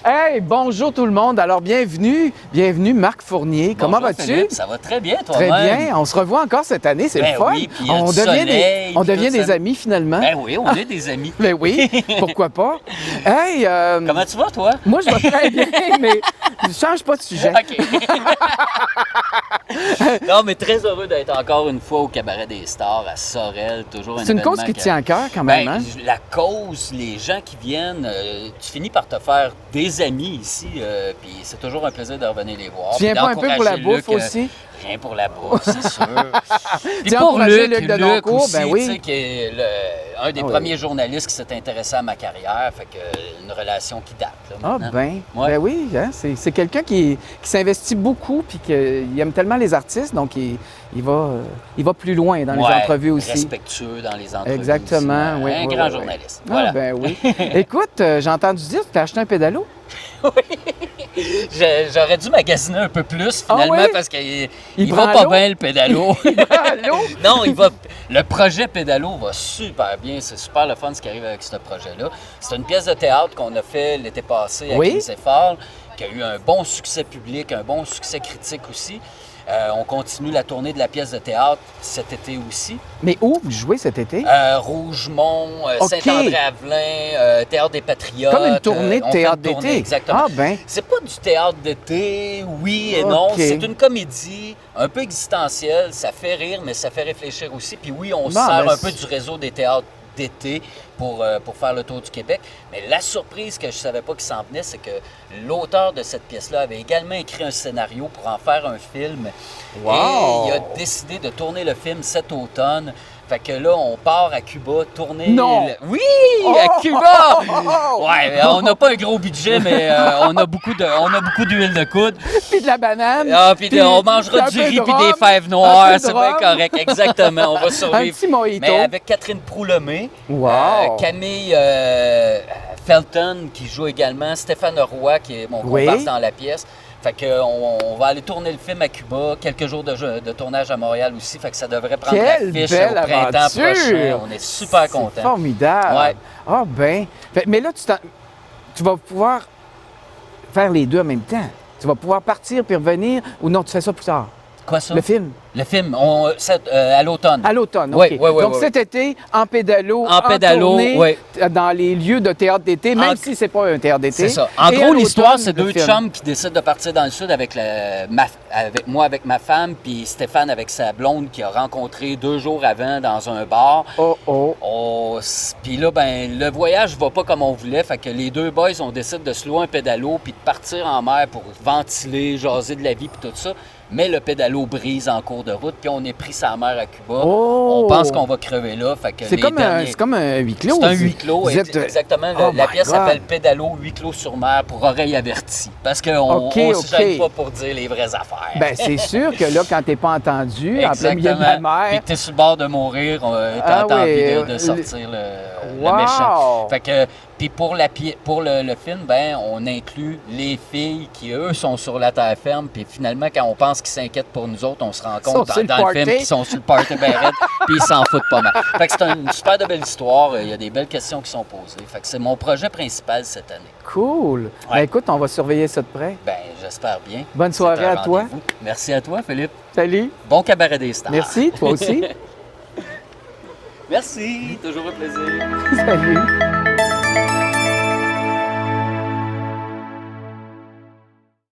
Hey, bonjour tout le monde. Alors, bienvenue Marc Fournier. Comment vas-tu? Philippe, ça va très bien, Très toi-même. bien. On se revoit encore cette année, c'est le fun. Oui, puis il y a du soleil, on puis devient tout des ça. amis finalement. Ben oui, on est des amis. Ben oui, pourquoi pas? Hey, Comment tu vas, toi? moi je vais très bien, mais je change pas de sujet. OK. Non, mais très heureux d'être encore une fois au Cabaret des Stars à Sorel. Toujours un C'est une événement cause qui te tient à cœur quand même, hein? La cause, les gens qui viennent, tu finis par te faire des amis ici, puis c'est toujours un plaisir de revenir les voir. Tu viens puis pas un peu pour la d'encourager bouffe Luc, aussi? Rien pour la bouffe, c'est sûr. Puis Tu as pour encouragé Luc Luc Denoncourt, aussi, ben oui. tu sais, qui est un des Ah oui. premiers journalistes qui s'est intéressé à ma carrière, fait que une relation qui date. Là, Ah maintenant. ben, Ouais. ben oui, hein, c'est quelqu'un qui s'investit beaucoup puis qu'il aime tellement les artistes, donc il va plus loin dans les Ouais, entrevues aussi. respectueux dans les entrevues. Exactement, aussi. oui. Un oui, grand oui, journaliste. Ah, Voilà. ben oui. Écoute, j'ai entendu dire que tu as acheté un pédalo. J'aurais dû magasiner un peu plus finalement Ah oui? parce qu'il prend va pas l'eau? bien le pédalo. Allô? Non, le projet pédalo va super bien. C'est super le fun ce qui arrive avec ce projet-là. C'est une pièce de théâtre qu'on a fait l'été passé à Oui? Crisefort, qui a eu un bon succès public, un bon succès critique aussi. On continue la tournée de la pièce de théâtre cet été aussi. Mais où vous jouez cet été? Rougemont, OK. Saint-André-Avelin, Théâtre des Patriotes. Comme une tournée de on fait théâtre une tournée, d'été. Exactement. Ah ben. C'est pas du théâtre d'été, oui et non. OK. C'est une comédie un peu existentielle. Ça fait rire, mais ça fait réfléchir aussi. Puis oui, on se Non, sert mais un peu du réseau des théâtres d'été pour faire le tour du Québec. Mais la surprise que je savais pas qui s'en venait, c'est que l'auteur de cette pièce-là avait également écrit un scénario pour en faire un film. Wow! Et il a décidé de tourner le film cet automne. Fait que là, on part à Cuba tourner... Non! Oui, Oh! à Cuba! Oh! Ouais, on n'a pas un gros budget, mais on a beaucoup d'huile de coude. Puis de la banane. Ah, puis on mangera un du peu riz de puis rhum, des fèves un noires, peu de c'est bien rhum. correct. Exactement, on va Un survivre. petit mojito. Mais avec Catherine Proulemé, Wow! Camille Felton qui joue également, Stéphane Roy qui est mon Oui. comparse dans la pièce. Fait que on va aller tourner le film à Cuba, quelques jours de tournage à Montréal aussi, fait que ça devrait prendre Quelle l'affiche belle au printemps aventure! prochain. On est super C'est contents. formidable. Ouais. Ah ben. Mais là, tu vas pouvoir faire les deux en même temps. Tu vas pouvoir partir puis revenir ou non, tu fais ça plus tard? Quoi ça? Le film? Le film, à l'automne. À l'automne, OK. Oui, oui, oui, Donc oui. cet été, en pédalo, En pédalo, tournée, oui. dans les lieux de théâtre d'été, même En- si c'est pas un théâtre d'été. C'est ça. En Et à gros, l'histoire, l'automne, c'est le deux film. chums qui décident de partir dans le sud avec moi, avec ma femme, puis Stéphane avec sa blonde qui a rencontré 2 jours avant dans un bar. Oh, oh. Puis là, ben, le voyage va pas comme on voulait, fait que les deux boys, on décide de se louer un pédalo puis de partir en mer pour ventiler, jaser de la vie puis tout ça. Mais le pédalo brise en cours de route, puis on est pris sa mer à Cuba. Oh! On pense qu'on va crever là, fait que C'est les comme, derniers... c'est comme un huis clos. C'est un huis clos, Vous êtes- exactement. Oh La my pièce God. s'appelle Pédalo, huis clos sur mer pour oreilles averties. Parce qu'on OK, ne OK. se gêne pas pour dire les vraies affaires. Ben, c'est sûr que là, quand t'es pas entendu, en plein milieu de la Puis mer. que t'es sur le bord de mourir, Ah t'as oui, envie de sortir le Wow! méchant. Fait que, puis pour le film, ben, on inclut les filles qui, eux, sont sur la terre ferme. Puis finalement, quand on pense qu'ils s'inquiètent pour nous autres, on se rend Sont compte sur le dans le film party. qu'ils sont sur le party ben raide, puis ils s'en foutent pas mal. Fait que c'est une super de belle histoire. Il y a des belles questions qui sont posées. Fait que c'est mon projet principal cette année. Cool. Ben, Ouais. écoute, on va surveiller ça de près. Ben, j'espère bien. Bonne soirée C'est un à toi. rendez-vous. Merci à toi, Philippe. Salut. Bon cabaret des stars. Merci, toi aussi. Merci, toujours un plaisir. Salut.